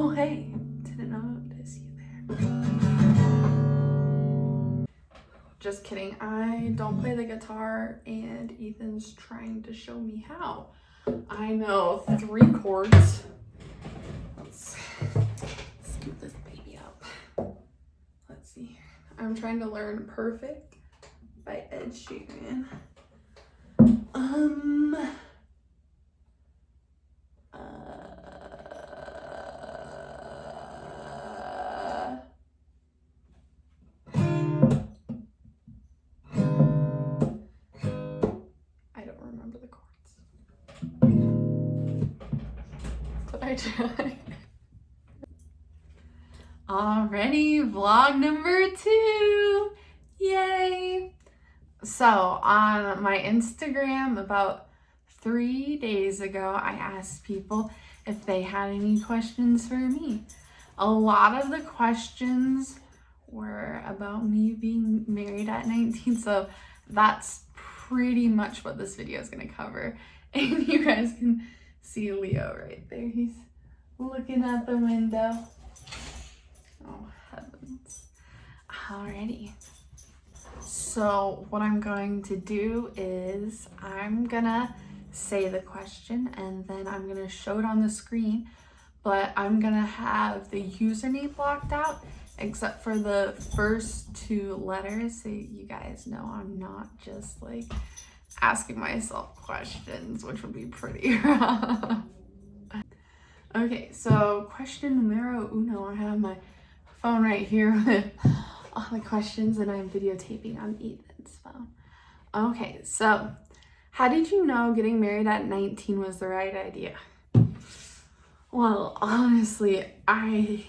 Oh, hey, didn't notice you there. Just kidding, I don't play the guitar and Ethan's trying to show me how. I know 3 chords. Let's scoop this baby up. Let's see. I'm trying to learn Perfect by Ed Sheeran. I don't remember the chords. But I tried. Already, vlog number 2. Yay! So on my Instagram about 3 days ago, I asked people if they had any questions for me. A lot of the questions were about me being married at 19, so that's pretty much what this video is going to cover. And you guys can see Leo right there. He's looking at the window. Oh, heavens. Alrighty. So what I'm going to do is I'm gonna say the question and then I'm gonna show it on the screen, but I'm gonna have the username blocked out except for the first 2 letters, so you guys know I'm not just like asking myself questions, which would be pretty rough. Okay, so question numero uno. I have my phone right here with all the questions and I'm videotaping on Ethan's phone. Okay, so how did you know getting married at 19 was the right idea? Well, honestly, I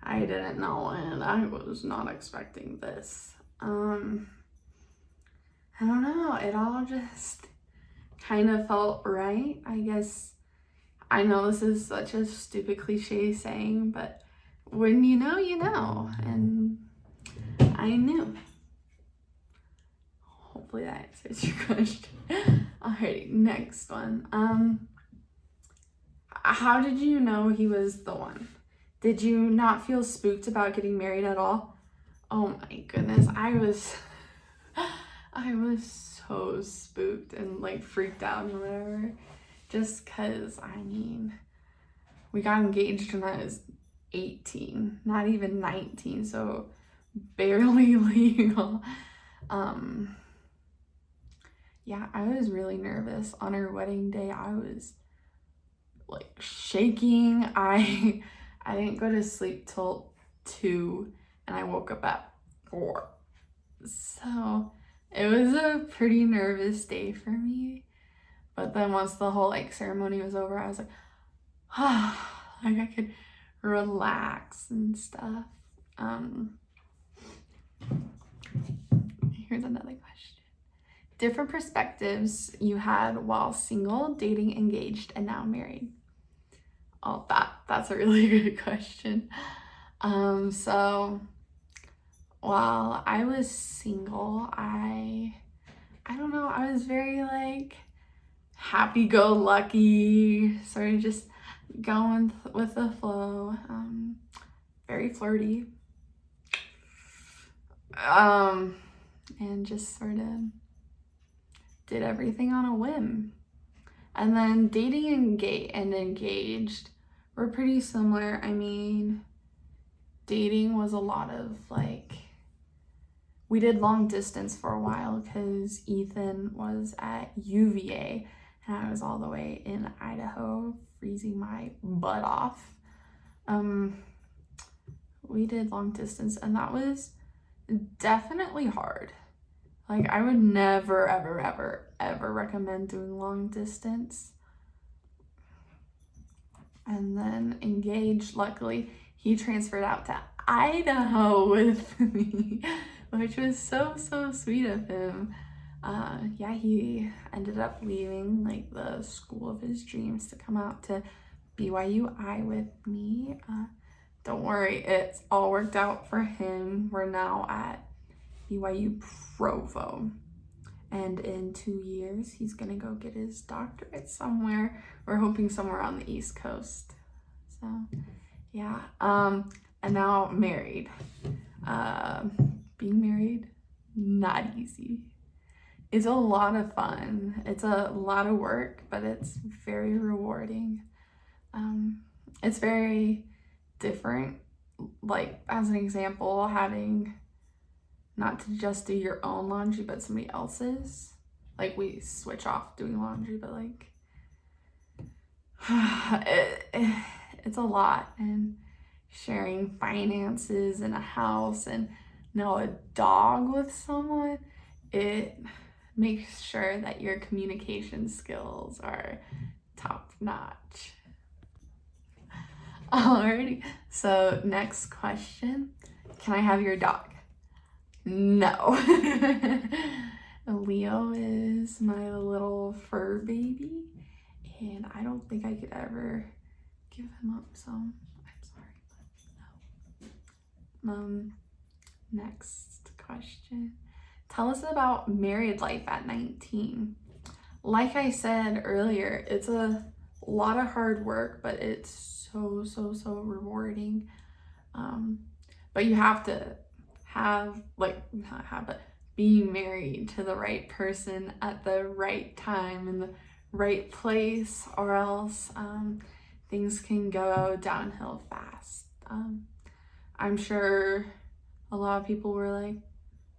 didn't know, and I was not expecting this. I don't know, it all just kind of felt right, I guess. I know this is such a stupid cliche saying, but when you know, you know, and I knew. Hopefully that answers your question. Alrighty, next one. How did you know he was the one? Did you not feel spooked about getting married at all? Oh my goodness, I was so spooked and like freaked out and whatever. Just cause, I mean, we got engaged when I was 18, not even 19, so barely legal. Yeah, I was really nervous. On our wedding day, I was like shaking. I didn't go to sleep till 2 and I woke up at 4. So it was a pretty nervous day for me. But then once the whole like ceremony was over, I was like, like I could relax and stuff. Here's another question. Different perspectives you had while single, dating, engaged, and now married. Oh, that's a really good question. So while I was single, I don't know, I was very like happy-go-lucky, sort of just going with the flow, very flirty, and just sort of did everything on a whim. And then dating and engaged were pretty similar. I mean, dating was a lot of like, we did long distance for a while because Ethan was at UVA and I was all the way in Idaho, freezing my butt off. We did long distance and that was definitely hard. Like, I would never, ever, ever, ever recommend doing long distance. And then engaged, luckily, he transferred out to Idaho with me, which was so, so sweet of him. Yeah, he ended up leaving like the school of his dreams to come out to BYU-I with me. Don't worry, it's all worked out for him. We're now at BYU Provo. And in 2 years, he's gonna go get his doctorate somewhere. We're hoping somewhere on the East Coast. So yeah, and now married. Being married, not easy. It's a lot of fun. It's a lot of work, but it's very rewarding. It's very different. Like, as an example, having not to just do your own laundry, but somebody else's. Like, we switch off doing laundry, but like, it's a lot. And sharing finances in a house and now a dog with someone, it makes sure that your communication skills are top notch. Alrighty, so next question. Can I have your dog? No. Leo is my little fur baby, and I don't think I could ever give him up, so I'm sorry, but no. Next question. Tell us about married life at 19. Like I said earlier, it's a lot of hard work, but it's so rewarding. But you have to have, like, not have, but be married to the right person at the right time in the right place, or else things can go downhill fast. I'm sure a lot of people were like,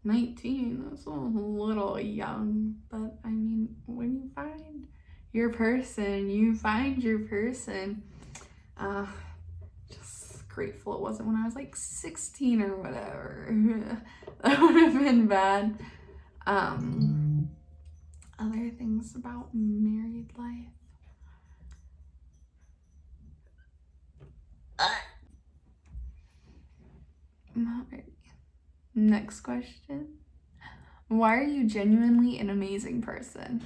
19, that's a little young, but I mean, when you find your person, you find your person. Just grateful it wasn't when I was like 16 or whatever. That would have been bad. Other things about married life. Alrighty. Next question. Why are you genuinely an amazing person?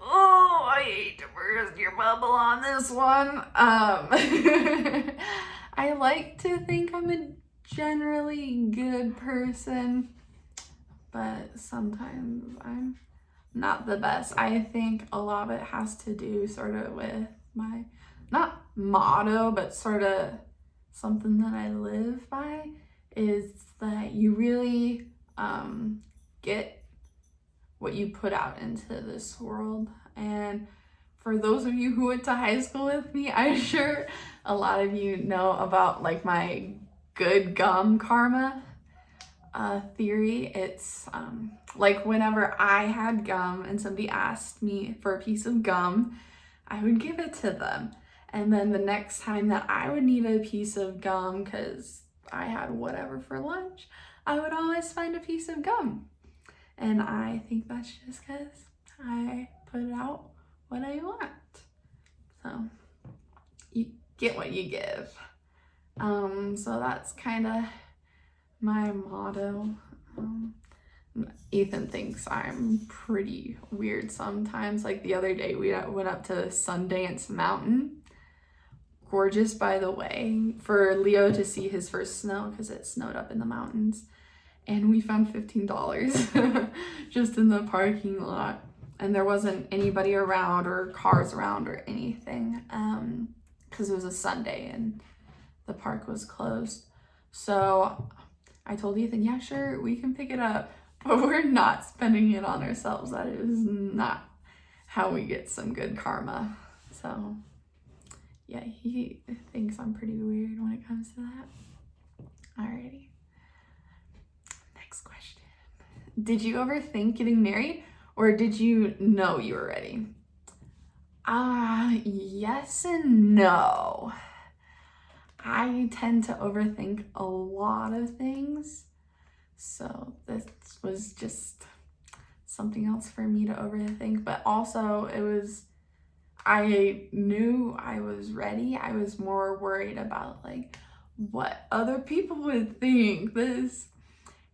Oh, I hate to burst your bubble on this one. I like to think I'm a generally good person, but sometimes I'm not the best. I think a lot of it has to do sort of with my, not motto, but sort of something that I live by, is that you really get what you put out into this world. And for those of you who went to high school with me, I'm sure a lot of you know about like my good gum karma theory. It's like whenever I had gum and somebody asked me for a piece of gum, I would give it to them. And then the next time that I would need a piece of gum because I had whatever for lunch, I would always find a piece of gum. And I think that's just because I put out what I want. So you get what you give. So that's kind of my motto. Ethan thinks I'm pretty weird sometimes. Like the other day, we went up to Sundance Mountain. Gorgeous, by the way, for Leo to see his first snow because it snowed up in the mountains. And we found $15 just in the parking lot. And there wasn't anybody around or cars around or anything because it was a Sunday and the park was closed. So I told Ethan, yeah, sure, we can pick it up, but we're not spending it on ourselves. That is not how we get some good karma. So yeah, he thinks I'm pretty weird when it comes to that. Alrighty. Next question. Did you ever think getting married, or did you know you were ready? Yes and no. I tend to overthink a lot of things, so this was just something else for me to overthink. But also I knew I was ready. I was more worried about like what other people would think. This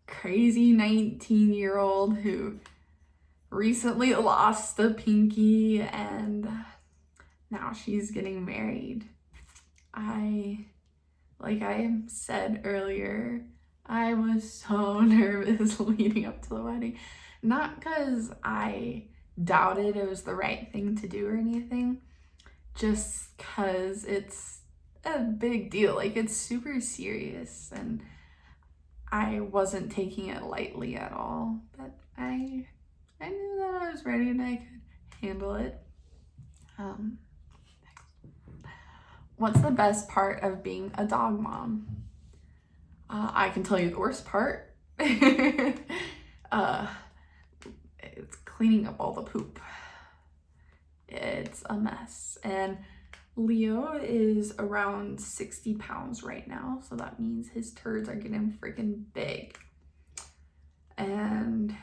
crazy 19-year-old who recently lost a pinky and now she's getting married. Like I said earlier, I was so nervous leading up to the wedding. Not because I doubted it was the right thing to do or anything. just because it's a big deal. Like, it's super serious, and I wasn't taking it lightly at all. But I knew that I was ready and I could handle it. What's the best part of being a dog mom? I can tell you the worst part. It's cleaning up all the poop. It's a mess. And Leo is around 60 pounds right now, so that means his turds are getting freaking big. And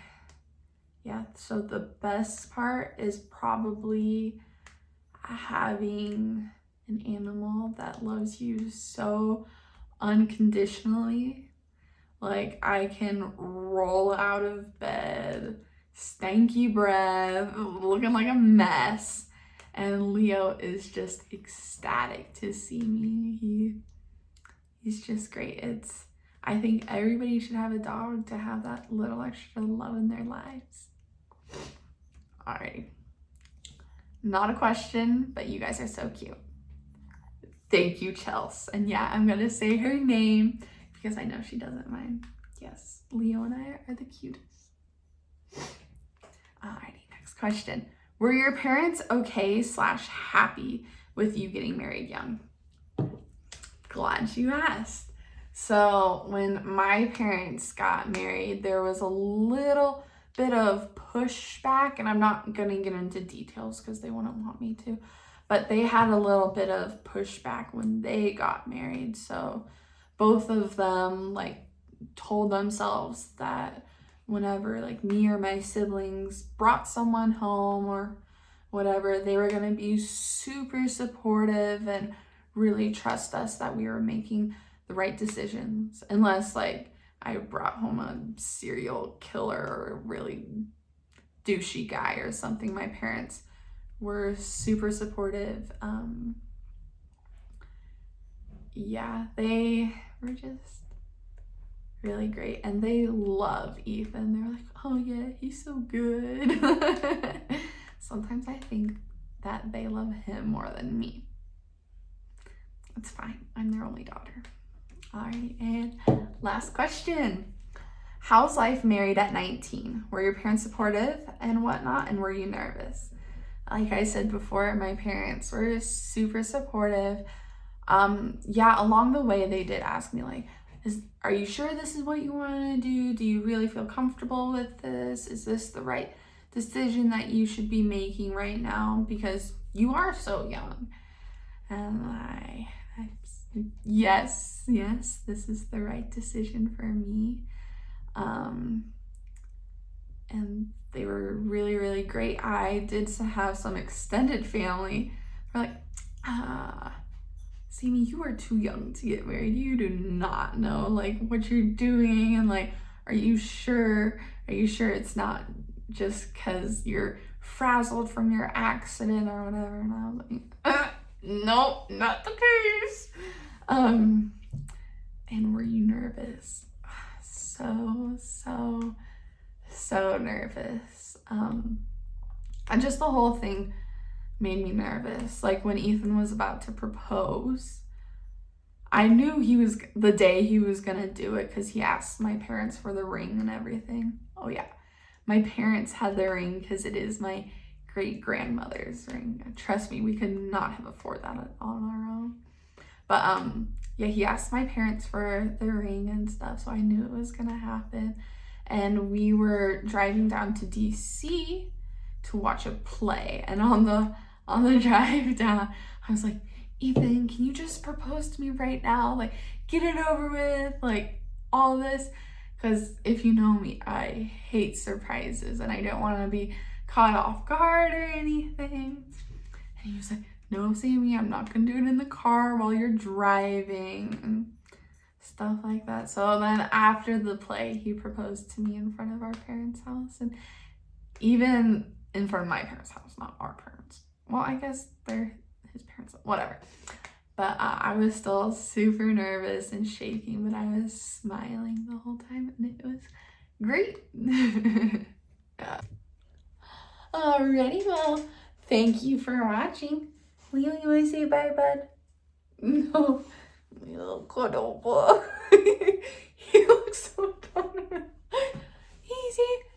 yeah, so the best part is probably having an animal that loves you so unconditionally. Like, I can roll out of bed, stanky breath, looking like a mess, and Leo is just ecstatic to see me. He's just great. I think everybody should have a dog to have that little extra love in their lives. All right. Not a question, but you guys are so cute. Thank you, Chels. And yeah, I'm gonna say her name because I know she doesn't mind. Yes, Leo and I are the cutest. Alrighty, next question. Were your parents okay/happy with you getting married young? Glad you asked. So when my parents got married, there was a little bit of pushback, and I'm not gonna get into details because they wouldn't want me to, but they had a little bit of pushback when they got married. So both of them like told themselves that whenever like me or my siblings brought someone home or whatever, they were gonna be super supportive and really trust us that we were making the right decisions, unless like I brought home a serial killer or a really douchey guy or something. My parents were super supportive. Yeah, they were just really great, and they love Ethan. They're like, oh yeah, he's so good. Sometimes I think that they love him more than me. It's fine. I'm their only daughter. All right, and last question. How's life married at 19? Were your parents supportive and whatnot, and were you nervous? Like I said before, my parents were super supportive. Yeah, along the way, they did ask me like, are you sure this is what you want to do? Do you really feel comfortable with this? Is this the right decision that you should be making right now? Because you are so young. And I yes, this is the right decision for me. And they were really, really great. I did have some extended family. They're like, Simi, you are too young to get married. You do not know like what you're doing, and like, are you sure it's not just because you're frazzled from your accident or whatever? And I was like, nope, not the case. And were you nervous? So nervous. And just the whole thing made me nervous. Like when Ethan was about to propose, I knew the day he was gonna do it because he asked my parents for the ring and everything. Oh yeah, my parents had the ring because it is my great-grandmother's ring. Trust me, we could not have afforded that on our own. But yeah, he asked my parents for the ring and stuff, so I knew it was gonna happen. And we were driving down to DC to watch a play, and on the drive down, I was like, Ethan, can you just propose to me right now? Like, get it over with, like, all this. Because if you know me, I hate surprises, and I don't want to be caught off guard or anything. And he was like, no, Sammy, I'm not going to do it in the car while you're driving, and stuff like that. So then after the play, he proposed to me in front of our parents' house, and even in front of my parents' house, not our parents. Well, I guess they're his parents, whatever. But I was still super nervous and shaking, but I was smiling the whole time, and it was great. Alrighty, well, thank you for watching. Leo, you want to say bye, bud? No. My little cuddle boy. He looks so dumb. Easy.